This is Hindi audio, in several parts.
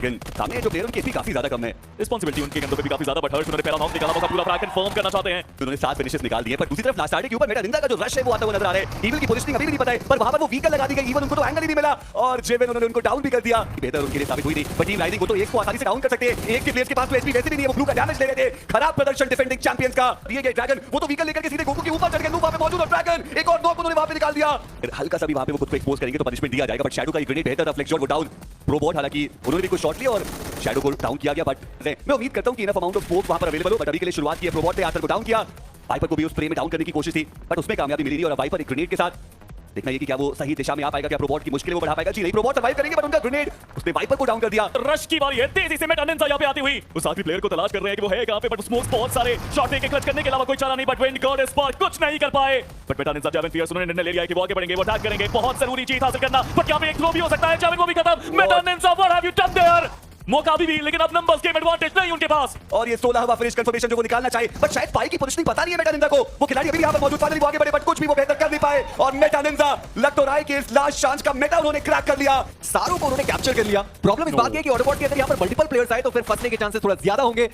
लेकिन सामने जो प्लेयर उनकी एचपी काफी ज्यादा कम है, रिस्पांसिबिलिटी उनके कंधों पे भी काफी ज्यादा, बट हर्ष उन्होंने पहला नॉक निकाला, मौका पूरा फ्रैग कंफर्म करना चाहते हैं, उन्होंने 7 फिनिशेस निकाल दिए। पर दूसरी तरफ लास्ट आर्डे के ऊपर मेटा निंजा का जो रश है वो आता हुआ नजर आ रहा है। ईविल की पोजीशनिंग अभी भी नहीं पता है, पर वहां पर वो व्हीकल लगा दी गई, ईविल उनको तो एंगल ही नहीं मिला और जेवन उन्होंने उनको डाउन भी कर दिया। बेहतर उनके लिए साबित हुई थी, पर टीम राइजिंग को तो एक को आसानी से डाउन कर सकते हैं। एक के प्लेयर्स के पास तो एचपी वैसे भी नहीं है, वो ब्लू का डैमेज ले रहे थे। खराब प्रदर्शन डिफेंडिंग चैंपियंस का। ये गए ड्रैगन, वो तो व्हीकल लेकर के सीधे गोकू के ऊपर चढ़ गए, वहां पे मौजूद और ड्रैगन एक और नॉक उन्होंने वहां पे निकाल दिया। फिर हल्का सा भी वहां पे वो खुद को एक्सपोज करेंगे तो पनिशमेंट दिया जाएगा, बट शैडो का एक ग्रेनेड बेहतर था, फ्लेक्स शॉट वो डाउन। प्रोबॉट हालांकि उन्होंने भी कुछ शॉट लिया और शैडो को डाउन किया गया, बट मैं उम्मीद करता हूं कि इनफ अमाउंट ऑफ स्मोक वहां पर अवेलेबल हो। बट अभी के लिए शुरुआत की है प्रोबॉट ने, आर्थर को डाउन किया, वाइपर को भी उस स्प्रे में डाउन करने की कोशिश थी, बट उसमें कामयाबी मिली नहीं। और वाइपर एक ग्रेनेड के साथ देखना ये कि क्या वो सही दिशा में आ पाएगा, क्या प्रोबॉट की मुश्किलें वो बढ़ा पाएगा। जी नहीं, प्रोबॉट सर्वाइव करेंगे, बट उनका ग्रेनेड उसने वाइपर को डाउन कर दिया। रश की बारी है, तेजी से मेटा निंजा यहां पे आती हुई, वो साथी प्लेयर को तलाश कर रहे हैं कि वो है कहां पे, बट स्मोक्स बहुत सारे, शॉट एक क्लच करने के अलावा कोई चारा नहीं। बट विंड गॉड स्पार्क कुछ नहीं कर पाए, बट मेटा निंजा जेवन फियर्स उन्होंने निर्णय ले लिया है कि वो आगे बढ़ेंगे, वो अटैक करेंगे, बहुत जरूरी चीज हासिल करना। बट यहां पे एक थ्रो भी हो सकता है, जेवन वो भी खत्म। Meta Ninja what have you done there, मौका भी, लेकिन अब नंबर्स गेम एडवांटेज नहीं उनके पास, और ये 16वां फिनिश कंफर्मेशन जो वो निकालना चाहे, बट शायद पाई की पोजीशनिंग पता नहीं है मेटा निंजा को। वो खिलाड़ी अभी यहां पर मौजूद, फाइनली वो आगे बढ़े, बट कुछ भी वो बेहतर कर नहीं पाए। और मेटा निंजा लग तो रहा है कि इस लास्ट चांस का मेटा उन्होंने क्रैक कर लिया, सारों को उन्होंने कैप्चर कर लिया। प्रॉब्लम इस बात की है कि ऑटोबॉट के अंदर यहां पर मल्टीपल प्लेयर्स आए तो फिर फंसने के चांसेस थोड़ा ज्यादा होंगे।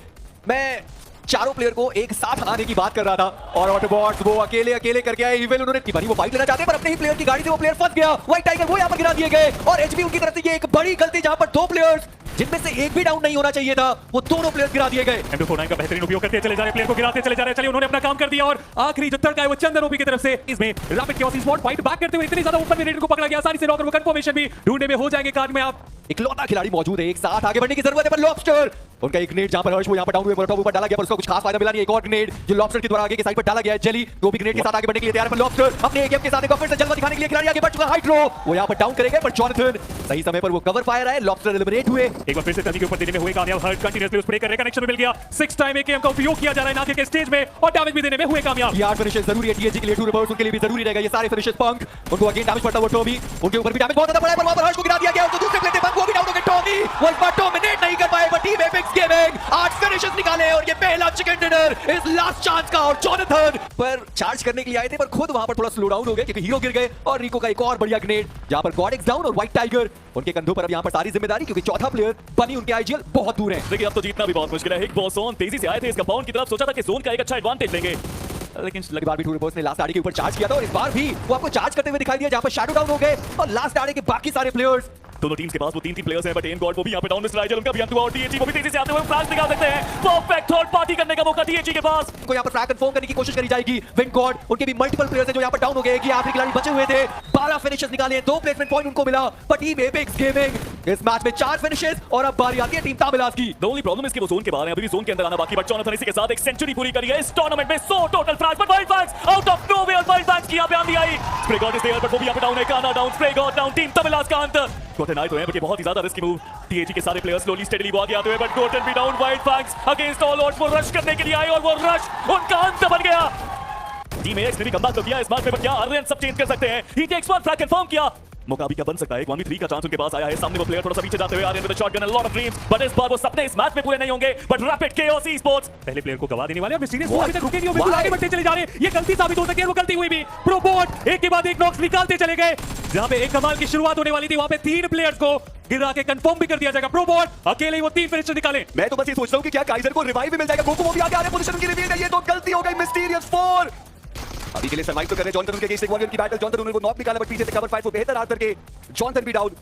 मैं चारों प्लेयर को एक साथ आने की बात कर रहा था और ऑटोबॉट्स वो अकेले करके आए। इवन उन्होंने वो फाइट लेना चाहते हैं, पर अपने ही प्लेयर की गाड़ी से वो प्लेयर फंस गया। व्हाइट टाइगर वो यहां पर गिरा दिए गए और एचबी उनकी तरफ से ये एक बड़ी गलती, जहां पर 2 प्लेयर्स जिनमें से एक भी डाउन नहीं होना चाहिए था, वो दोनों प्लेयर गिरा दिए गए। M249 का बेहतरीन उपयोग करते चले जा रहे, प्लेयर को गिराते चले जा रहे। चलिए उन्होंने अपना काम कर दिया और आखिरी जो तड़का है वो चंदन ओपी की तरफ से, इसमें rapid chaos spot fight back करते हुए इतनी ज्यादा ओपन में रेडर को पकड़ा गया, आसानी से नॉक और वो कंफर्मेशन भी ढूंढने में हो जाएंगे। कार्ड में आप इकलौता खिलाड़ी मौजूद है, एक साथ आगे बढ़ने की जरूरत है। पर लॉबस्टर उनका एक ग्रेनेड जहां पर हर्ष वो यहां पर डाउन हुए, मोटॉप ऊपर डाला गया, पर उसका कुछ खास फायदा मिला नहीं। एक और ग्रेनेड जो लॉबस्टर के द्वारा आगे के साइड पर डाला गया है, जेली वो भी ग्रेनेड के साथ आगे बढ़ने के लिए तैयार है। पर लॉबस्टर अपने एकेएम के साथ एक फिर से जलवा दिखाने के लिए खिलाड़ी आगे बढ़ चुका है। हाइड्रो वो यहां पर डाउन करेंगे, पर जॉनथन सही समय पर वो कवर फायर है, लॉबस्टर एलिमिनेट हुए। एक बार फिर से तभी के ऊपर देने में हुए कामयाब, हर्ट कंटीन्यूअसली स्प्रे कर रहे, कनेक्शन मिल गया। 6 टाइम एकेएम का उपयोग किया जा रहा है नाके के स्टेज में और डैमेज भी देने में हुए कामयाब। ये 8 फिनिशेस जरूरी है टीएजी के लिए, 2 रिवर्स उनके लिए भी जरूरी रहेगा। ये सारे फिनिशेस पंक उनको अगेन डैमेज पड़ता है, वो टॉमी उनके ऊपर भी डैमेज बहुत ज्यादा पड़ा है, पर वहां पर हर्ष को गिरा दिया गया। उनको दूसरे प्लेयर पे पंक वो भी डाउन हो गए। टॉमी वो इस बार डोमिनेट नहीं कर पाए, but team apex gaming 8 finishes निकाले और ये पहला चिकन डिनर इस लास्ट चांस का। और जॉनथन पर चार्ज करने के लिए आए थे, पर खुद वहां पर थोड़ा स्लो डाउन हो गए क्योंकि हीरो गिर गए। और रिको का एक और बढ़िया ग्रेनेड, जहां पर गॉड एक्स डाउन और व्हाइट टाइगर उनके कंधों पर अब यहां पर सारी जिम्मेदारी, क्योंकि चौथा प्लेयर बनी उनके आईजीएल बहुत दूर है। देखिए अब तो जीतना भी बहुत मुश्किल है। एक बॉस ऑन तेजी से आए थे इस कंपाउंड की तरफ, सोचा था कि जोन का एक अच्छा एडवांटेज लेंगे, लेकिन लगी बार भी टू रिवर्स ने लास्ट आड़े के ऊपर चार्ज किया था और इस बार भी वो आपको चार्ज करते हुए दिखाई दिया, जहां पर शैडो डाउन हो गए और लास्ट आड़े के बाकी सारे प्लेयर्स। दोनों टीम्स के पास वो 3 प्लेयर्स हैं, बट एम गॉड वो भी यहां पे डाउन, मिस्टर आइजल उनका भी अंतु और टीएजी वो भी तेजी से आते हुए फ्लैश निकाल सकते हैं। परफेक्ट थर्ड पार्टी करने का मौका टीएजी के पास, को यहां पर फ्लैग कंफर्म करने की कोशिश करी जाएगी। विंड गॉड उनके भी मल्टीपल प्लेयर्स हैं जो यहां पर डाउन हो गए कि आखिरी खिलाड़ी बचे हुए थे। 12 फिनिशेस निकाले, 2 प्लेसमेंट पॉइंट उनको मिला, पर टीम एपेक्स गेमिंग इस मैच में 4 फिनिशेस और अब बारी आती है टीम तामिलास की। द ओनली प्रॉब्लम इज कि वो जोन के बाहर है, अभी भी जोन के अंदर आना बाकी, बट जॉनथन इसी के साथ एक सेंचुरी पूरी करी है इस टूर्नामेंट में। 100 total flash, but wild flags out of nowhere, wild flags की यहां पे आंधी आई। Spray god is there, but वो भी यहां पे डाउन है, काना down, spray god down, team Tamilas का अंत। गोटेन आए तो हैं, बट ये बहुत ही ज्यादा रिस्की मूव, टीएजी के सारे प्लेयर्स स्लोली स्टेडीली वो आगे आते हुए, बट गोटेन भी down. Wild flags against all odds वो रश करने के लिए आए और वो रश उनका अंत बन गया। टीम एक्स ने भी कमबैक तो किया इस मैच में, बट क्या आर्यन सब चेंज कर सकते हैं? ही टेक्स वन फ्लैग कंफर्म किया, मौका अभी क्या बन सकता है? 1v3 का चांस उनके पास आया है, सामने वो प्लेयर थोड़ा सा पीछे जाते हुए Aryan with a shotgun and lot of dreams, but इस बार वो सपने इस मैच में पूरे नहीं होंगे। बट रैपिड केओस ई-स्पोर्ट्स पहले प्लेयर को गवा देने वाले, अब सीरियस अभी तक रुके नहीं, बिल्कुल आगे बढ़ते चले जा रहे हैं। ये गलती साबित हो सकती है, वो गलती हुई भी। प्रोबॉट एक के बाद एक नॉक्स निकालते चले गए, जहां पे एक कमाल की शुरुआत होने वाली थी वहां पे 3 प्लेयर्स को गिरा के कंफर्म भी कर दिया जाएगा। प्रोबॉट अकेले ही वो 3 फिनिशर निकाले। मैं तो बस ये सोच रहा हूं कि क्या काइजर को रिवाइव भी मिल जाएगा, गोकू वो भी आगे आ रहे हैं, पोजीशन उनकी रिवील है। ये तो गलती हो गई, मिस्टीरियस 4 अभी के लिए सर्वाइव तो कर रहे हैं। जॉनथन उनके अगेंस्ट एक वॉरियर की बैटल, जॉनथन उनको नॉक निकाला, बट पीछे से कवर फाइट वो बेहतर हाथ करके जॉनथन भी डाउन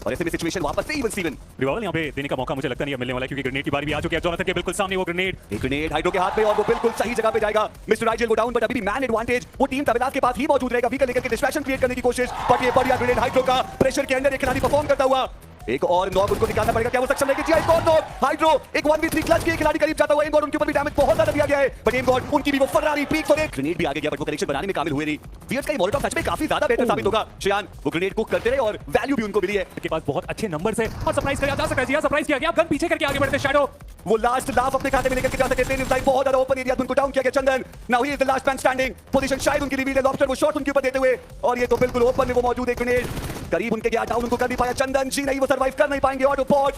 और ऐसे में सिचुएशन वापस से इवन स्टीवन। रिवाइवल यहां पे देने का मौका मुझे लगता नहीं है मिलने वाला, क्योंकि ग्रेनेड की बारी भी आ चुकी है। जॉनथन के बिल्कुल सामने वो ग्रेनेड, एक ग्रेनेड हाइड्रो के हाथ में और वो बिल्कुल सही जगह पे जाएगा। मिस्टर आइजल को डाउन, बट अभी भी मैन एडवांटेज वो टीम तामिलास के पास ही मौजूद रहेगा। व्हीकल लेकर के डिस्ट्रैक्शन क्रिएट करने की कोशिश, बट ये बढ़िया ग्रेनेड हाइड्रो का प्रेशर के अंदर एक खिलाड़ी परफॉर्म करता हुआ। एक और नॉक उनको निकालना पड़ेगा, क्या वो सक्षम रहेगी? एक और नॉक हाइड्रो, एक 1v3 क्लच के खिलाड़ी करीब जाता हुआ। एम गॉड उनके ऊपर भी डैमेज बहुत ज्यादा दिया गया है, बट एम गॉड उनकी भी वो फरारी पीक और एक ग्रेनेड भी आगे गया, बट वो कनेक्शन बनाने में काबिल हुए नहीं। वियर्स का ये मोलोटॉव सच में काफी ज्यादा बेहतर साबित होगा। शियान वो ग्रेनेड कुक करते रहे और वैल्यू भी उनको मिली है। के पास बहुत अच्छे नंबर्स है और सरप्राइज किया जा सकता है। सरप्राइज किया गया, गन पीछे करके आगे बढ़ते शैडो, वो लास्ट लाफ अपने खाते में लेकर के जा सकते हैं। साइड बहुत ज्यादा ओपन एरिया, उनको डाउन किया गया। Chandan now he is the last man standing, position शायद उनकी रिवील है। लॉबस्टर वो शॉट उनके ऊपर देते हुए और ये तो बिल्कुल ओपन में वो मौजूद है। ग्रेनेड करीब उनके गया, डाउन उनको कर नहीं पाया। चंदन जी नहीं, वो सर्वाइव कर नहीं पाएंगे। ऑटोबॉट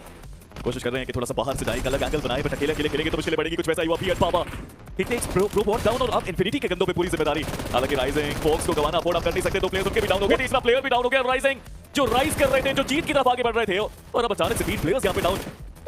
कोशिश कर रहे हैं कि थोड़ा सा बाहर से जाए, अलग एंगल बनाए, बट अकेले खेलेंगे तो मुश्किलें पड़ेगी। कुछ वैसा ही हुआ फियट पापा, ही टेक्स प्रोबॉट डाउन और अब इन्फिनिटी के कंधों पे पूरी जिम्मेदारी। हालांकि राइजिंग फॉक्स को गवाना अफोर्ड कर नहीं सकते, 2 प्लेयर्स उनके भी डाउन हो गए, तीसरा प्लेयर भी डाउन हो गया। राइजिंग जो राइज कर रहे थे, जो जीत की तरफ आगे बढ़ रहे थे, और अब अचानक से 3 प्लेयर्स यहाँ पे डाउन।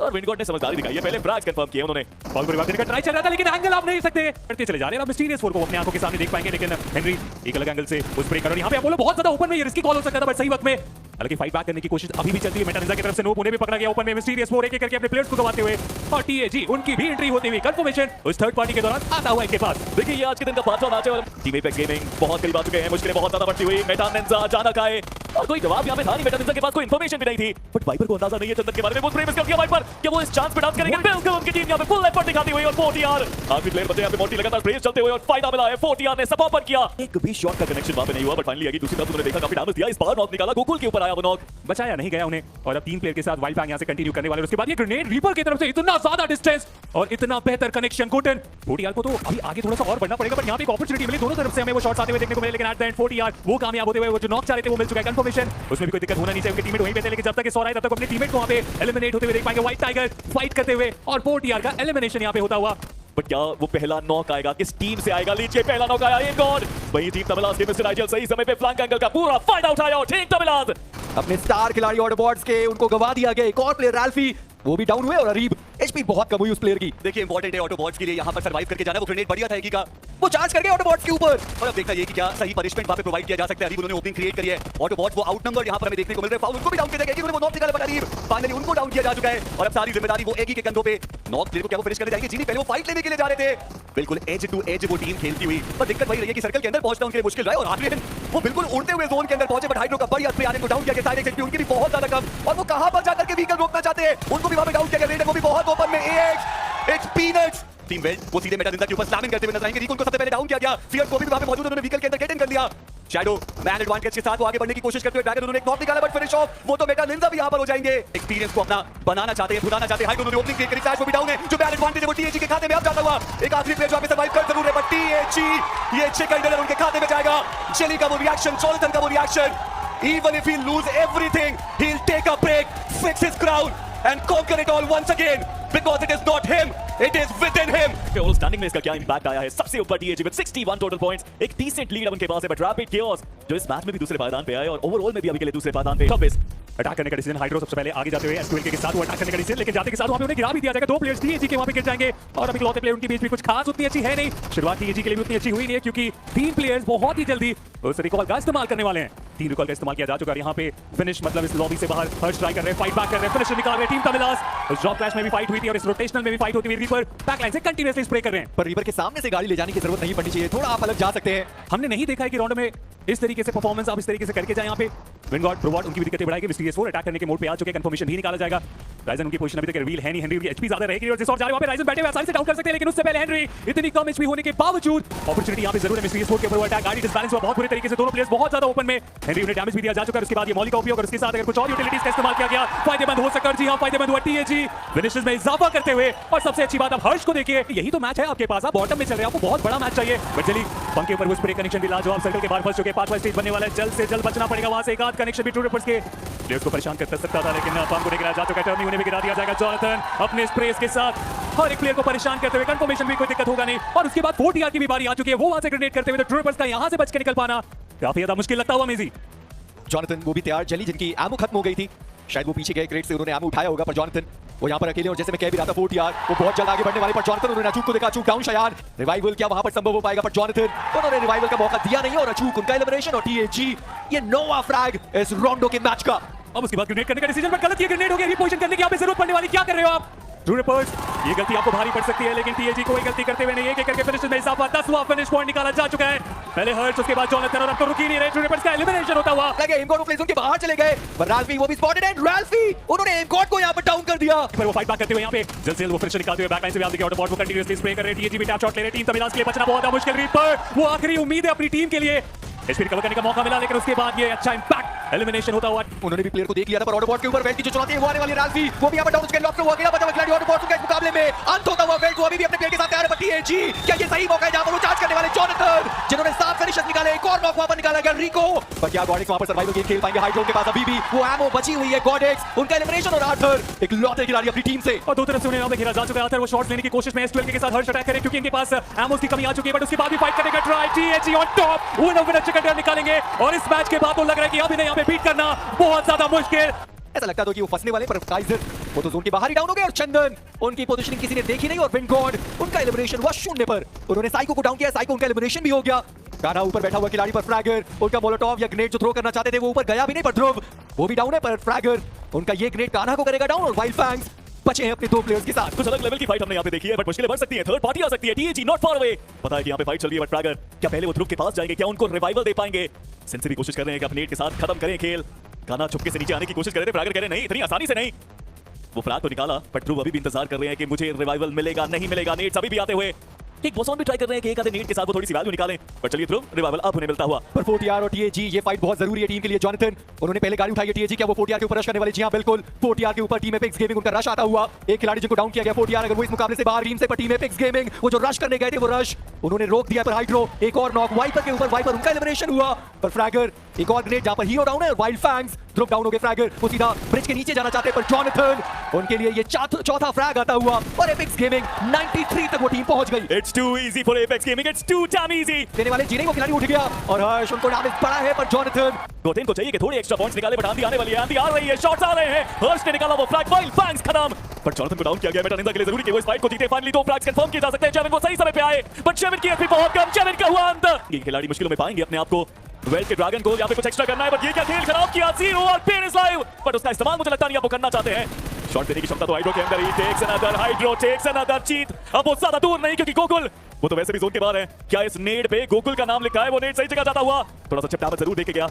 और विंडगॉड ने समझदारी दिखाई है, पहले फ्रैग्स कंफर्म किए उन्होंने। बॉल को रिवाइव करने का ट्राई चल रहा था, लेकिन एंगल आप नहीं सकते, करते चले जा रहे हैं। अब मिस्टीरियस फोर को अपने आंखों के सामने देख पाएंगे, लेकिन हेनरी एक अलग एंगल से उस ब्रेक कर, और यहाँ पे अपोलो बहुत ज्यादा ओपन में, ये रिस्की कॉल हो सकता था, बट सही वक्त में। हालांकि फाइट बैक करने की कोशिश अभी भी चलती है मेटा निंजा की तरफ से। नोप उन्हें भी पकड़ा गया ओपन में, मिस्टीरियस फोर एक एक करके अपने प्लेयर्स को गवाते हुए, और टीएजी उनकी भी एंट्री होती हुई कंफर्मेशन उस थर्ड पार्टी के दौरान आता हुआ इनके पास। देखिए ये आज के दिन का 5वां मैच है, और टीम एपेक्स गेमिंग बहुत करीब आ चुके हैं, मुश्किलें बहुत ज्यादा बढ़ती हुई। मेटा निंजा अचानक आए और कोई जवाब यहाँ पे था नहीं, मेटा निंजा के पास कोई इंफॉर्मेशन भी नहीं थी, बट वाइपर को अंदाजा नहीं है चंदन के बारे में। वो फ्रेम किया वाइपर कि वो इस चांस पे डांस करेंगे, बिल्कुल उनकी टीम यहाँ पे फुल एफर्ट दिखाती हुई, और 4TR आखिरी प्लेयर बचे यहाँ पे। मोटी लगातार ब्रेस चलते हुए और फायदा मिला है, 4TR ने सब ओपन किया, एक भी शॉट का कनेक्शन वहां पे नहीं हुआ, बट फाइनली आगे दूसरी तरफ उन्होंने देखा काफी डैमेज दिया, इस बार नॉक निकाला, गोकुल के ऊपर आया वो नॉक, बचाया नहीं गया उन्हें। और अब 3 प्लेयर के साथ वाइल्ड फैंग यहाँ से कंटिन्यू करने वाले। उसके बाद ये ग्रेनेड रीपर की तरफ से इतना ज्यादा डिस्टेंस और इतना बेहतर कनेक्शन। गुटन 4TR को तो अभी आगे थोड़ा सा और बढ़ना पड़ेगा, बट यहाँ पे एक अपॉर्चुनिटी मिली, दोनों तरफ से हमें वो शॉट्स आते हुए देखने को मिले, लेकिन एट द एंड 4TR वो कामयाब होते हुए वो जो नॉक चाह रहे थे वो मिल चुका है। कंफर्मेशन उसमें भी कोई दिक्कत होना नहीं चाहिए, उनके टीममेट वहीं पे थे, लेकिन जब तक ये सो रहा है तब तक अपने टीममेट को वहां पे एलिमिनेट होते हुए देख पाएंगे। व्हाइट टाइगर फाइट करते हुए और 4TR का एलिमिनेशन यहाँ पे होता हुआ। बट क्या वो पहला नॉक आएगा, किस टीम से आएगा? लीजिए पहला नॉक आया, एक और वही टीम तमिलास के मिस्टर आईजीएल सही समय पे फ्लैंक एंगल का पूरा फायदा उठाया, और टीम तमिलास अपने स्टार खिलाड़ी ऑटोबॉट्स के उनको गवा दिया गया। एक और प्लेयर राल्फी वो भी डाउन हुए, और अरीब एचपी बहुत कम हुई उस प्लेयर की। देखिए इंपॉर्टेंट है ऑटोबॉट्स के लिए यहाँ पर सर्वाइव करके जाना। वो ग्रेनेड बढ़िया था एकी का, वो चार्ज करके ऑटोबॉट्स के ऊपर, और अब देखना ये कि क्या सही पनिशमेंट वहां पे प्रोवाइड किया जा सकता है। अरीब उन्होंने ओपनिंग क्रिएट करी है, ऑटोबॉट्स वो आउट नंबर यहाँ पर हमें देखने को मिल रहे हैं। फाउल उनको भी डाउन किया गया, उन्होंने वो नॉक निकाला, बट अरीब फाइनली उनको डाउन किया जा चुका है, और अब सारी जिम्मेदारी वो एकी के कंधों पे। नॉक प्लेयर को क्या वो फिनिश करने जाएंगे? जी नहीं, पहले वो फाइट लेने के लिए जा रहे थे, बिल्कुल एज टू एज वो टीम खेलती हुई, पर दिक्कत वही रही है कि सर्कल के अंदर पहुंचना उनके लिए मुश्किल रहा है, और आखिरी दिन वो बिल्कुल उड़ते हुए जोन के अंदर पहुंचे, बट हाइड्रो का बढ़िया स्प्रे आने को डाउन किया गया। साइड एक्सपी उनकी भी बहुत ज्यादा कम, और वो कहां पर जाकर के व्हीकल रोकना चाहते हैं, उनको भी वहां पे डाउन किया गया। रेडर को भी बहुत ओपन में इट्स पीनट्स। टीम वेल्ट वो सीधे मेटा निंजा के ऊपर स्लैमिंग करते हुए नजर आएंगे। रिको को सबसे पहले डाउन किया गया, फियर को भी वहां पे मौजूद, उन्होंने व्हीकल के अंदर गेट इन कर लिया। शैडो मैन एडवांटेज के साथ वो आगे बढ़ने की कोशिश करते हुए ड्रैगन उन्होंने एक नॉक निकाला, बट फिनिश ऑफ वो तो मेटा निंजा भी यहां पर हो जाएंगे। एक्सपीरियंस को अपना बनाना चाहते हैं, भुलाना चाहते हैं। हाइड्रो उन्होंने ओपनिंग क्रिएट करी, सैश वो भी डाउन है, जो मैन एडवांटेज है वो टीएजी के खाते में अब जाता हुआ। एक आखिरी प्लेयर जो यहां पे सर्वाइव कर जरूर है, बट टीएजी ये चिकन डिनर उनके खाते में जाएगा। जेली का वो रिएक्शन, जोनाथन का वो reaction, even if he lose everything he'll take a break, fix his crown and conquer it all once again, because it is not him, it is within him. Overall standing में इसका क्या इंपैक्ट आया है? सबसे ऊपर टीएजी विद 61 टोटल पॉइंट्स, एक डिसेंट लीड अब उनके पास है, बट रैपिड केओस जो इस मैच में भी दूसरे पायदान पे आए, और ओवरऑल में भी अभी के लिए दूसरे पायदान पे। टॉप अटैक करने का डिसीजन हाइड्रो सबसे पहले आगे जाते हुए एस12 के साथ वो अटैक करने का डिसीजन, लेकिन जाते के साथ वहां पे उन्हें गिरा भी दिया जाएगा। 2 प्लेयर्स टीएजी के वहां पे गिर जाएंगे, और अभी इकलौते प्लेयर उनके बीच में कुछ खास उतनी अच्छी है नहीं। शुरुआत टीएजी के लिए भी उतनी अच्छी हुई नहीं है, क्योंकि 3 प्लेयर्स बहुत ही जल्दी उस रिकॉल का इस्तेमाल करने वाले हैं। 3 रिकॉल का इस्तेमाल किया जा चुका है यहाँ पे। फिनिश मतलब इस लॉबी से बाहर हर्ष ट्राई कर रहे हैं, फाइट बैक कर रहे हैं, फिनिश निकाल रहे हैं टीम तमिलास। उस ड्रॉप क्लैश में भी फाइट हुई थी, और इस रोटेशनल में भी फाइट होती हुई रीपर बैकलाइन से कंटीन्यूअसली स्प्रे कर रहे हैं। पर रीपर के सामने से गाड़ी ले जाने की जरूरत नहीं पड़नी चाहिए, थोड़ा आप अलग जा सकते हैं। हमने नहीं देखा है कि राउंड में इस तरीके से परफॉर्मेंस आप इस तरीके से करके जाए। यहाँ पे विंडगॉड प्रोवॉट उनकी विकेटें बढ़ाएंगे, मिस्टीरियस 4 अटैक करने के मोड पे आ चुके हैं, कंफर्मेशन भी निकाला जाएगा। राइजन उनकी पोजीशन अभी तक रिवील है नहीं, हेनरी की एचपी ज्यादा रहेगी, और जिस और जा रहे वहां पे राइजन बैठे हुए आसानी से डाउन कर सकते हैं, लेकिन उससे पहले हेनरी इतनी कम एचपी होने के बावजूद अपॉर्चुनिटी यहाँ पे जरूर है। मिस्टीरियस 4 के ऊपर अटैक, गाड़ी डिसबैलेंस हुआ बहुत बुरे तरीके से, दोनों प्लेयर्स बहुत ज्यादा ओपन में। हेनरी उन्हें डैमेज भी दिया जा चुका है, उसके बाद ये मॉली का उपयोग और उसके साथ अगर कुछ और यूटिलिटीज का इस्तेमाल किया गया फायदेमंद हो सकता है। जी हां, फायदेमंद हुआ टीएजी फिनिशेस में इजाफा करते हुए, और सबसे अच्छी बात अब हर्ष को देखिए, यही तो मैच है आपके पास, आप बॉटम में चल रहे हैं, आपको बहुत बड़ा मैच चाहिए। बट चलिए पंख के ऊपर वो स्प्रे कनेक्शन भी लाजवाब, सर्कल के बाहर फंस चुके, 5वां स्टेज बनने वाला है, जल्द से जल्द बचना पड़ेगा वहां से। एक आध कनेक्शन भी ट्रू रिपर्स के प्लेयर्स को परेशान कर सकता था, लेकिन पंख को गिराया जा चुका है, टर्नी उन्हें भी गिरा दिया जाएगा। जोनाथन अपने स्प्रेस के साथ हर एक प्लेयर को परेशान करते हुए, कंफर्मेशन भी कोई दिक्कत होगा नहीं, और उसके बाद 4TR की भी बारी आ चुकी है, वो वहां से ग्रेनेड करते हुए, तो ट्रू रिपर्स का यहां से बच के निकल पाना काफी ज्यादा मुश्किल लगता हुआ। मेजी जोनाथन वो भी तैयार, जली जिनकी एमो खत्म हो गई थी, शायद वो पीछे गए क्रेट से, उन्होंने एमो उठाया होगा, पर जोनाथन वो यहाँ पर अकेले, और जैसे मैं कह भी रहा था 4TR वो बहुत जल्द आगे बढ़ने वाले, पर जोनाथन उन्होंने अचूक को देखा, अचूक डाउन शायद रिवाइवल क्या वहां पर संभव हो पाएगा, पर जोनाथन उन्होंने रिवाइवल का मौका दिया नहीं, और अचूक उनका एलिमिनेशन, और टीएजी ये नोवा फ्रैग इस रोंडो के मैच का। अब उसके बाद ग्रेनेड करने का डिसीजन, बट गलत, ये ग्रेनेड हो गया, रिपोजिशन करने की यहाँ पे जरूरत पड़ने वाली, क्या कर रहे हो आप? ट्रू रिपर्स ये गलती आपको भारी पड़ सकती है, लेकिन टीएजी कोई गलती करते हुए नहीं, एक एक करके फिनिश में इजाफा, 10वां फिनिश पॉइंट निकाला जा चुका है। पहले हर्ष, उसके बाद जोनाथन, और अब तो रुक ही नहीं रहे, ट्रू रिपर्स का एलिमिनेशन होता हुआ। लगे एमगॉड प्लेस उनके बाहर चले गए, पर राल्फी वो भी स्पॉटेड, एंड राल्फी उन्होंने एमगॉड को यहां पर डाउन कर दिया। पर वो फाइट बैक करते हुए यहाँ पे जल्द से जल्द वो फिनिश निकालते हुए बैकलाइन से भी आप देखिए, ऑटोबॉट वो कंटीन्यूअसली स्प्रे कर रहे हैं, टीएजी भी टैप शॉट ले रहे हैं, टीम तमिलास के लिए बचना बहुत मुश्किल। रीपर वो आखिरी उम्मीद है अपनी टीम के लिए, एचपी कवर करने का मौका मिला, लेकिन उसके बाद ये अच्छा इंपैक्ट एलिमिनेशन होता हुआ। उन्होंने भी प्लेयर को देख लिया था, पर ऑटोबॉट के ऊपर वेल्ट की जो चुनौती है वो आने वाली है। राल्फी वो भी यहां पर डाउन उसके लॉक से वो अकेला बचा हुआ खिलाड़ी, ऑटोबॉट के मुकाबले में अंत होता हुआ वेल्ट वो अभी भी अपने प्लेयर के साथ तैयार है, पर टीएजी क्या ये सही मौका है जहां पर वो चार्ज करने वाले जोनाथन, जिन्होंने 7 फिनिशेस निकाले, एक और नॉक वहां पर निकाला गया रिको, पर क्या गॉडेक्स वहां पर सर्वाइवल गेम खेल पाएंगे? हाइड्रो के पास अभी भी वो एमो बची हुई है, गॉडेक्स उनका एलिमिनेशन, और आर्थर एक लौटे खिलाड़ी अपनी टीम से, और दो तरफ से उन्हें यहाँ पे घेरा जा चुका है। आर्थर वो शॉट्स लेने की कोशिश में S12 के साथ हर्ष अटैक करे, क्योंकि इनके पास एमोस की कमी आ चुकी है, बट उसके बाद भी फाइट करने का try, TAG on top, win win chicken निकालेंगे और इस मैच के बाद तो लग रहा है कि अब इन्हें यहाँ पे बीट करना बहुत ज्यादा मुश्किल। ऐसा लगता था कि वो फंसने वाले, पर काइजर वो तो जोन के बाहर ही डाउन हो गए और चंदन उनकी पोजीशनिंग किसी ने देखी नहीं और विंगॉड उनका एलिमिनेशन हुआ 0 पर। उन्होंने साइको को डाउन किया, साइको उनका एलिमिनेशन भी हो गया। गाना ऊपर बैठा हुआ खिलाड़ी पर फ्रैगर, उनका मोलोटॉव या ग्रेनेड जो थ्रो करना चाहते थे वो ऊपर गया भी नहीं, पर ध्रुव वो भी डाउन है, पर फ्रैगर उनका ये ग्रेनेड कान्हा को करेगा डाउन और वाइल्ड फैंग्स बचे हैं अपने 2 प्लेयर्स के साथ। कुछ अलग लेवल की फाइट हमने यहाँ पे देखी है, बट मुश्किलें बढ़ सकती है, थर्ड पार्टी आ सकती है, TAG नॉट फार अवे। पता है कि यहाँ पे फाइट चल रही है, बट फ्रैगर क्या पहले वो ध्रुव के पास जाएंगे, क्या उनको रिवाइवल दे पाएंगे? सेंसे भी कोशिश कर रहे हैं कि अपने नेट के साथ खत्म करें खेल। गाना चुपके से नीचे आने की कोशिश कर रहे थे, फ्रैगर कह रहे नहीं इतनी आसानी से नहीं। वो फ्लैग तो निकाला, बट ध्रुव अभी भी इंतजार कर रहे हैं कि मुझे रिवाइवल मिलेगा नहीं मिलेगा। नेट्स अभी भी आते हुए एक बॉस ऑन भी ट्राई कर रहे हैं कि एक आधे नेट के साथ वो थोड़ी सी वैल्यू निकालें, पर चलिए ध्रुव रिवाइवल अब उन्हें मिलता हुआ। पर 4TR और TAG ये फाइट बहुत जरूरी है टीम के लिए। जॉनथन उन्होंने पहले गाड़ी उठाई है, TAG क्या वो 4TR के ऊपर रश करने वाले? जी हां बिल्कुल, 4TR के ऊपर टीम एपेक्स गेमिंग उनका रश आता हुआ। एक खिलाड़ी जिनको डाउन किया गया 4TR, अगर वो इस मुकाबले से बाहर टीम से, पर टीम एपेक्स गेमिंग वो जो रश करने गए थे वो रश उन्होंने रोक दिया। पर हाइड्रो एक और नॉक, वाइपर के ऊपर वाइपर उनका एलिमिनेशन हुआ। पर फ्रैगर एक और ग्रेनेड जहां पर हीरो डाउन है और वाइल्ड फैंग्स ध्रुव डाउन हो गए। फ्रैगर वो सीधा ब्रिज के नीचे जाना चाहते हैं, पर जॉनथन उनके लिए ये चौथा फ्रैग आता हुआ और एपेक्स गेमिंग 93 तक वो टीम पहुंच गई। It's too easy for Apex Gaming, it's too damn easy। देने वाले जीने वो खिलाड़ी उठ गया और हर्ष उनको डैमेज पड़ा है, पर जॉनथन गोटेन को चाहिए कि थोड़ी एक्स्ट्रा पॉइंट्स निकाले, बट आंधी आने वाली है, आंधी आ रही है, शॉट्स आ रहे हैं। हर्ष ने निकाला वो फ्लैग, वाइल्ड फैंग्स खत्म, पर जॉनथन को डाउन किया गया। मेटानिंजा के लिए जरूरी कि वो इस फाइट को जीते। फाइनली 2 फ्लैग्स कंफर्म किए जा सकते हैं। जेविन वो सही समय पे आए, बट जेविन की एफपी बहुत कम, जेविन का हुआ अंत। ये खिलाड़ी मुश्किलों में पाएंगे अपने आप को। वेल्ट के ड्रैगन को यहाँ पे कुछ एक्स्ट्रा करना है, बट ये क्या खेल खराब किया। 0 और पेन इज लाइव, बट उसका इस्तेमाल मुझे लगता नहीं आप वो करना चाहते हैं। शॉट देने की क्षमता तो हाइड्रो के अंदर ही। Takes another, Hydro takes another cheat. अब वो ज्यादा दूर नहीं, क्योंकि गोकुल वो तो वैसे भी जोन के बाहर है। क्या इस नेड पे गोकुल का नाम लिखा है? वो नेड सही जगह जाता हुआ, थोड़ा सा चिप डैमेज जरूर देके गया,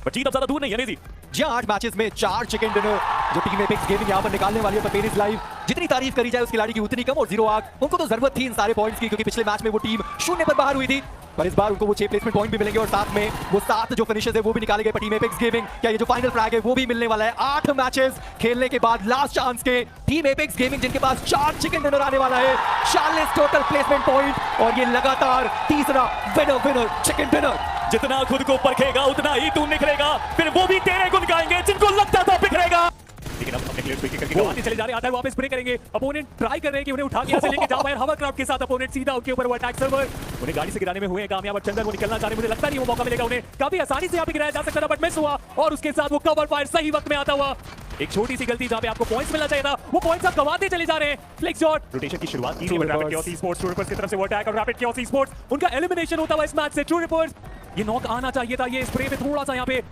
बट जीत अब ज्यादा दूर नहीं है। नहीं जी 8 मैचेस में 4 चिकन डिनर जो टीम एपेक्स गेमिंग यहां पर निकालने वाली है। पर पेन इज लाइव, जितनी तारीफ करी जाए उस खिलाड़ी की उतनी कम, और 0 आग उनको तो जरूरत थी इन सारे पॉइंट्स की, क्योंकि पिछले मैच में वो टीम 0 पर बाहर हुई थी। पर इस बार उनको वो 6 प्लेसमेंट पॉइंट भी मिलेंगे और साथ में वो 7 जो फिनिशेस है वो भी निकाले गए। पर टीम एपेक्स गेमिंग क्या ये जो फाइनल फ्रैग है वो भी मिलने वाला है? 8 मैचेस खेलने के बाद लास्ट चांस के टीम एपेक्स गेमिंग, जिनके पास 4 चिकन डिनर आने वाला है, 40 टोटल प्लेसमेंट पॉइंट, और ये लगातार तीसरा विनर चिकन डिनर। जितना खुद को परखेगा उतना ही तू निखरेगा, फिर वो भी तेरे गुण गाएंगे जिनको लगता था बिखरेगा। लेकिन अब अपने प्लेयर्स पे करके गवाते चले जा रहे हैं, आधा वापस स्प्रे करेंगे। अपोनेंट ट्राई कर रहे हैं कि उन्हें उठा के यहां से लेके जाओ बाहर। हवा क्राउड के साथ अपोनेंट सीधा उनके ऊपर वो अटैक सर्वर, उन्हें गाड़ी से गिराने में हुए हैं कामयाब। चंदन वो निकलना चाह रहे, मुझे लगता नहीं वो मौका मिलेगा उन्हें। काफी आसानी से यहां पे गिराया जा सकता था, बट मिस हुआ, और उसके साथ वो कवर फायर सही वक्त में आता हुआ। एक छोटी सी गलती जहां पे आपको पॉइंट्स मिलना चाहिए था, वो पॉइंट्स आप गवाते चले जा रहे हैं। फ्लिक शॉट, रोटेशन की शुरुआत की है rapid chaos sports true reapers की तरफ से, वो अटैक और रैपिड क्योस स्पोर्ट्स उनका एलिमिनेशन होता हुआ इस मैच से। ट्रू रिपर्स ये नॉक आना चाहिए था, ये स्प्रे पे थोड़ा सा यहां पे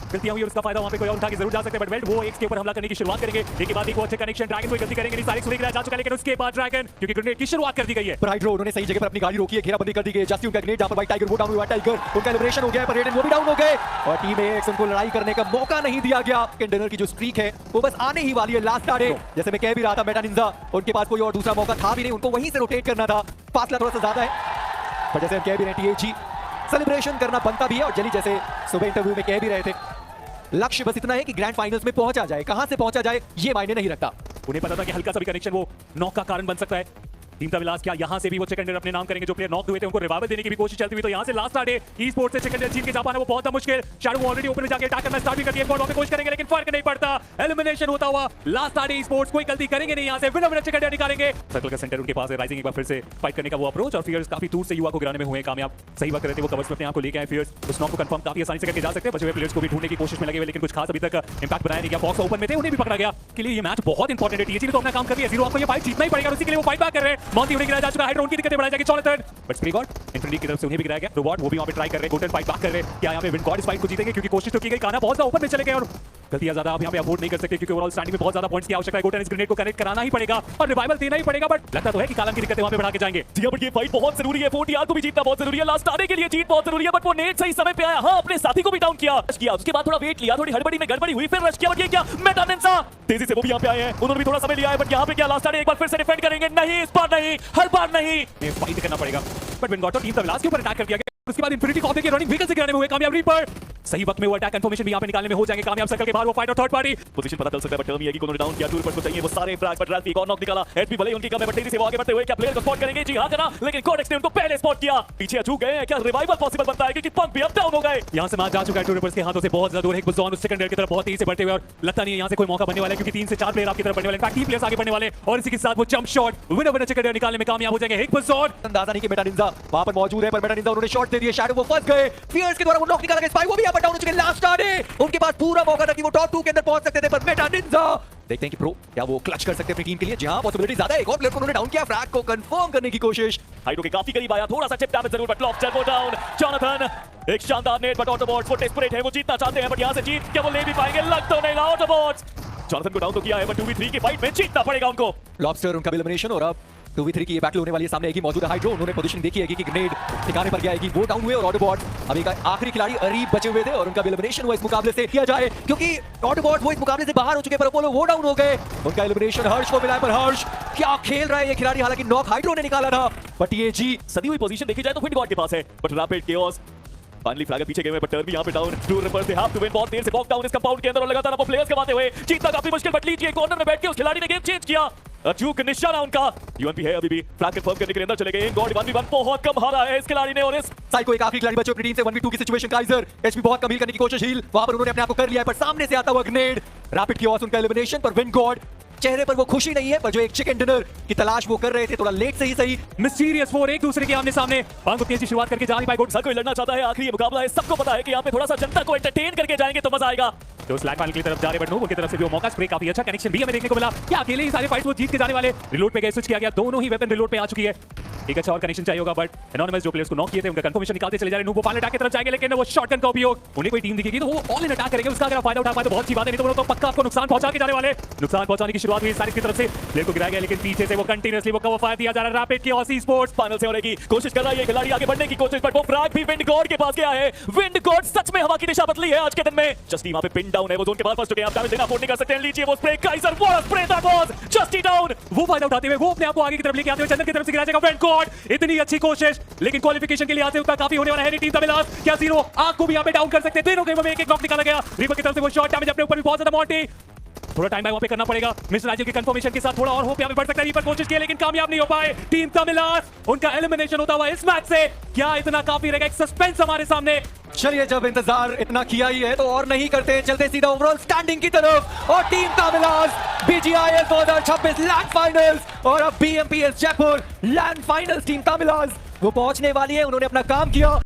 गलतियां हुई और उसका फायदा वहां पे कोई और उठा के जरूर जा सकते हैं। बट वेल्ट वो एक्स के ऊपर हमला करने की शुरुआत करेंगे, एक के बाद एक वो अच्छे कनेक्शन। ड्रैगन कोई गलती करेंगे नहीं, सारे सुनी गिराया जा चुका है, लेकिन उसके बाद ड्रैगन क्योंकि ग्रेनेड की शुरुआत कर दी गई है। पर हाइड्रो उन्होंने सही जगह पर अपनी गाड़ी रोकी है, घेराबंदी कर दी गई है। जस्टी उनका ग्रेनेड जहां पर व्हाइट टाइगर वो डाउन हुआ, टाइगर उनका एलिमिनेशन हो गया है, पर रेडन वो भी डाउन हो गए, और टीम एक्स उनको लड़ाई करने का मौका नहीं दिया गया। डिनर की जो स्ट्रीक है वो बस आने ही वाली है लास्ट आड़े। जैसे मैं कह भी रहा था, मेटानिंजा उनके पास कोई और दूसरा मौका था भी नहीं, उनको वहीं से रोटेट करना था। फासला थोड़ा सा ज्यादा है, पर जैसे हम कह भी रहे हैं TAG सेलिब्रेशन करना बनता भी है, और जल्दी जैसे सुबह इंटरव्यू में कह भी रहे थे, लक्ष्य बस इतना है कि ग्रैंड फाइनल्स में पहुंचा जाए। कहां से पहुंचा जाए ये मायने नहीं रखता। उन्हें पता था कि हल्का सा भी कनेक्शन वो नॉक का कारण बन सकता है। टीम का विलास क्या यहां से भी वो चिकन डिनर अपने नाम करेंगे। जो प्लेयर नॉक हुए थे उनको रिवाइवल देने की भी कोशिश चलती हुई, तो यहां से लास्ट आड़े ई स्पोर्ट्स से चिकन डिनर छीन के जा पाना वो बहुत मुश्किल। शैडो वो ऑलरेडी ओपन में जाके अटैक करना स्टार्ट भी कर दिया, वहां पे कोशिश करेंगे लेकिन फर्क नहीं पड़ता। एलिमिनेशन होता हुआ लास्ट आड़े ई स्पोर्ट्स कोई गलती करेंगे नहीं, यहां से विनर चिकन डिनर निकालेंगे। सर्कल का सेंटर उनके पास है, राइजिंग एक बार फिर से फाइट करने का वो अप्रोच, और फियर्स काफी दूर से युवा को गिराने में हुए कामयाब। सही वक्त रहते वो कवर्स में अपने आप को लेके आए फियर्स, उस नॉक को कंफर्म काफी आसानी से करके जा सकते हैं। बचे हुए प्लेयर्स को भी ढूंढने की कोशिश में लगे हुए, लेकिन कुछ खास अभी तक इंपैक्ट बनाया नहीं गया। फॉक्स ओपन में थे, उन्हें भी पकड़ा गया। के लिए ये मैच बहुत इंपॉर्टेंट है, TAG ने तो अपना काम कर लिया। 0 आपको ये फाइट जीतना ही पड़ेगा, और उसी के लिए वो फाइट बैक कर रहे हैं। मॉन्टी उन्हें गिराया जा चुका है, हाइड्रो उनकी दिक्कतें बढ़ाई जाएगी। Jonathan but spray God infinity की तरफ से उन्हें भी गिराया गया। रोबोट वो भी वहां पे ट्राई कर रहे हैं, गोल्डन फाइट बैक कर रहे हैं। क्या यहां पे विन गॉड इस फाइट को जीतेंगे? क्योंकि कोशिश तो की गई, काना बहुत ज्यादा ऊपर में चले गए, और गलतियां ज्यादा आप यहां पे अफोर्ड नहीं कर सकते, क्योंकि ओवरऑल स्टैंडिंग में बहुत ज्यादा पॉइंट्स की आवश्यकता है। गोल्डन इस ग्रेनेड को कनेक्ट कराना ही पड़ेगा और रिवाइवल देना ही पड़ेगा, बट लगता तो है कि कालम की दिक्कतें वहां पे बढ़ा के जाएंगे। जी हां, बट ये फाइट बहुत जरूरी है। 4TR को भी जीतना बहुत जरूरी है, लास्ट आने के लिए जीत बहुत जरूरी है। बट वो नेट सही समय पे आया, हां अपने साथी को भी डाउन किया, उसके बाद थोड़ा वेट लिया, थोड़ी हड़बड़ी में गड़बड़ी हुई, फिर रश किया। बट ये क्या मेटानिंजा तेजी से वो भी यहां पे आए हैं, उन्होंने भी थोड़ा समय लिया है, बट यहां पे क्या लास्ट आने एक बार फिर से डिफेंड करेंगे? नहीं, इस बार नहीं, हर बार नहीं, ये फाइट करना पड़ेगा। बट विनगॉट टीम का विलास के ऊपर अटैक कर दिया गया, उसके बाद इंफिनिटी कॉपी के रनिंग व्हीकल से गिराने में हुए कामयाब। रीपर सही वक्त में वो अटैक कंफर्मेशन भी यहाँ पे निकालने में हो जाएंगे कामयाब। सर्कल के बाहर वो फाइट और थर्ड पार्टी पोजीशन पता चल सकता है बट टर्म ये है कि उन्होंने डाउन किया, टूर पर को चाहिए वो सारे फ्रैग बट रैल्फी और नॉक निकाला। एचपी भले ही उनकी कम है बट तेजी से वो आगे बढ़ते हुए क्या प्लेयर को स्पॉट करेंगे? जी हां करा, लेकिन कोडेक्स ने उनको पहले स्पॉट किया। पीछे अचूक गए हैं, क्या रिवाइवल पॉसिबल बनता है क्योंकि पंक भी अप डाउन हो गए। यहाँ से मैच जा चुका है टूर के हाथों से बहुत ज्यादा दूर है। बुज़ॉन उस सेकंड रेड की तरफ बहुत तेजी से बढ़ते हुए और लगता नहीं है यहाँ से कोई मौका बनने वाला है क्योंकि 3 से 4 प्लेयर आपकी तरफ बढ़ने वाले, इनफैक्ट 3 प्लेयर्स आगे बढ़ने वाले और इसी के साथ वो jump shot winner second red निकालने में कामयाब हो जाएंगे। एक बुज़ॉन अंदाजा नहीं कि मेटा निंजा वहां पर मौजूद है पर मेटा निंजा उन्होंने शॉट दे दिए, शैडो वो फंस गए, फियर्स के द्वारा वो नॉक निकाला गया। स्पाई वो भी यहां पर डाउन हो चुके, लास्ट आने उनके पास पूरा मौका था कि वो टॉप 2 के अंदर पहुंच सकते थे पर मेटा निंजा देखते हैं कि प्रो क्या वो क्लच कर सकते हैं अपनी टीम के लिए। जी हां पॉसिबिलिटी ज्यादा है, एक और प्लेयर को उन्होंने डाउन किया, फ्रैग को कंफर्म करने की कोशिश। हाइड्रो के काफी करीब आया, थोड़ा सा चिप डैमेज जरूर बट लॉबस्टर को डाउन। जॉनथन एक शानदार नेट बट ऑटोबॉट्स वो डेस्परेट है, वो जीतना चाहते हैं बट यहां से जीत क्या वो ले भी पाएंगे? लग तो नहीं रहा। ऑटोबॉट्स जॉनथन को डाउन तो किया है बट 2v3 की फाइट में जीतना पड़ेगा उनको। लॉबस्टर उनका एलिमिनेशन और अब 2v3 की ये बैटल होने वाली है। सामने एक ही मौजूद है हाइड्रो, उन्होंने पोजीशन देखी है कि ग्रेनेड ठिकाने पर गया है कि वो डाउन हुए और ऑटोबॉट अभी का आखिरी खिलाड़ी अरीब बचे हुए थे और उनका एलिमिनेशन हुआ इस मुकाबले से किया जाए क्योंकि ऑटोबॉट वो इस मुकाबले से बाहर हो चुके पर अपोलो वो डाउन हो गए। उनका एलिमिनेशन हर्ष को मिला है पर हर्ष क्या खेल रहा है ये खिलाड़ी, हालांकि नॉक हाइड्रो ने निकाला था बट ये जी सदी हुई पोजीशन देखी जाए तो विंड गॉड के पास है but rapid chaos finally flagger पीछे गए हुए बट टर्न भी यहां पे down. To reapers they have to win, बहुत देर से वॉक डाउन इस कंपाउंड के अंदर और लगातार वो प्लेयर्स गवाते हुए जीतना काफी मुश्किल बट लीजिए कॉर्नर में बैठ के उस खिलाड़ी ने गेम चेंज किया। अचूक निशाना उनका यूएमपी है अभी भी, फ्लैग कंफर्म करने के लिए अंदर चले गए। गॉड 1v1 बहुत कम हारा है इस खिलाड़ी ने और इस साइको एक आखिरी खिलाड़ी बचे अपनी टीम से 1v2 की सिचुएशन। काइजर एचपी बहुत कम हील करने की कोशिश, हील वहां पर उन्होंने अपने आप को कर लिया है पर सामने से आता हुआ ग्रेनेड रैपिड कियोस उनका एलिमिनेशन पर विन गॉड चेहरे पर वो खुशी नहीं है पर जो एक चिकन डिनर की तलाश वो कर रहे थे, थोड़ा लेट से ही सही। मिस्टीरियस फोर एक दूसरे के आमने सामने, पांग को तेजी शुरुआत करके जा नहीं पाए। गुड कोई लड़ना चाहता है, आखिरी ये मुकाबला है, सबको पता है कि यहाँ पे थोड़ा सा जनता को एंटरटेन करके जाएंगे तो मजा आएगा। तो स्लैक फाइनल की तरफ जा रहे बट नोबो की तरफ से भी वो मौका, स्प्रे काफी अच्छा कनेक्शन भी हमें देखने को मिला। क्या अकेले ही सारे फाइट्स वो जीत के जाने वाले? रिलोड पे गए, स्विच किया गया, दोनों ही वेपन रिलोड पे आ चुकी है। एक अच्छा और कनेक्शन चाहिए होगा बट एनोनिमस जो प्लेयर्स को नॉक किए थे उनका कंफर्मेशन निकालते चले जा रहे हैं। नूबो फाइनल अटैक की तरफ जाएंगे लेकिन वो शॉटगन का उपयोग, उन्हें कोई टीम दिखेगी तो वो ऑल इन अटैक करेंगे, उसका अगर फायदा उठा पाए तो बहुत अच्छी बात है, नहीं तो वो तो पक्का आपको नुकसान पहुंचा के जाने वाले। नुकसान पहुंचाने की शुरुआत हुई साइड की तरफ से, प्लेयर को गिराया गया लेकिन पीछे से वो कंटीन्यूअसली वो कवर फायर दिया जा रहा है। रैपिड कियोस स्पोर्ट्स फाइनल से होने की कोशिश कर रहा है ये खिलाड़ी, आगे बढ़ने की कोशिश बट वो फ्रैग भी विंड गॉड के पास गया है। विंड गॉड सच में हवा की दिशा बदली है आज के दिन में। जस्टी वहां पे पिन डाउन है, वो जोन के बाहर फंस चुके हैं, आप डैमेज देना अफोर्ड नहीं कर सकते हैं। लीजिए वो spray, Kaiser what a spray that was, Justy down वो फायदा उठाते हुए वो अपने आप को आगे की तरफ लेके आते हुए चंदन की तरफ से गिराया जाएगा। विंड गॉड इतनी अच्छी कोशिश लेकिन क्वालिफिकेशन के लिए आते उसका काफी होने वाला है। टीम तमिलास क्या जीरो आग को भी यहां पे डाउन कर सकते हैं, तीनों गेमों में एक एक नॉक निकाला गया। रीपर की तरफ से वो शॉट डैमेज अपने ऊपर भी बहुत ज्यादा, मॉन्टी थोड़ा टाइम वहां पे करना पड़ेगा। मिस्टर राजीव की कंफर्मेशन के साथ थोड़ा और होप यहां पे बढ़ सकता है। रीपर कोशिश की लेकिन कामयाब नहीं हो पाए। टीम तमिलास उनका एलिमिनेशन होता हुआ इस मैच से, क्या इतना काफी रहेगा? एक सस्पेंस हमारे सामने। चलिए जब इंतजार इतना किया ही है तो और नहीं करते, चलते सीधा ओवरऑल स्टैंडिंग की तरफ और team Tamilas BGIL 2026 LAN finals और अब BMPS Jaipur LAN finals team Tamilas वो पहुंचने वाली है, उन्होंने अपना काम किया।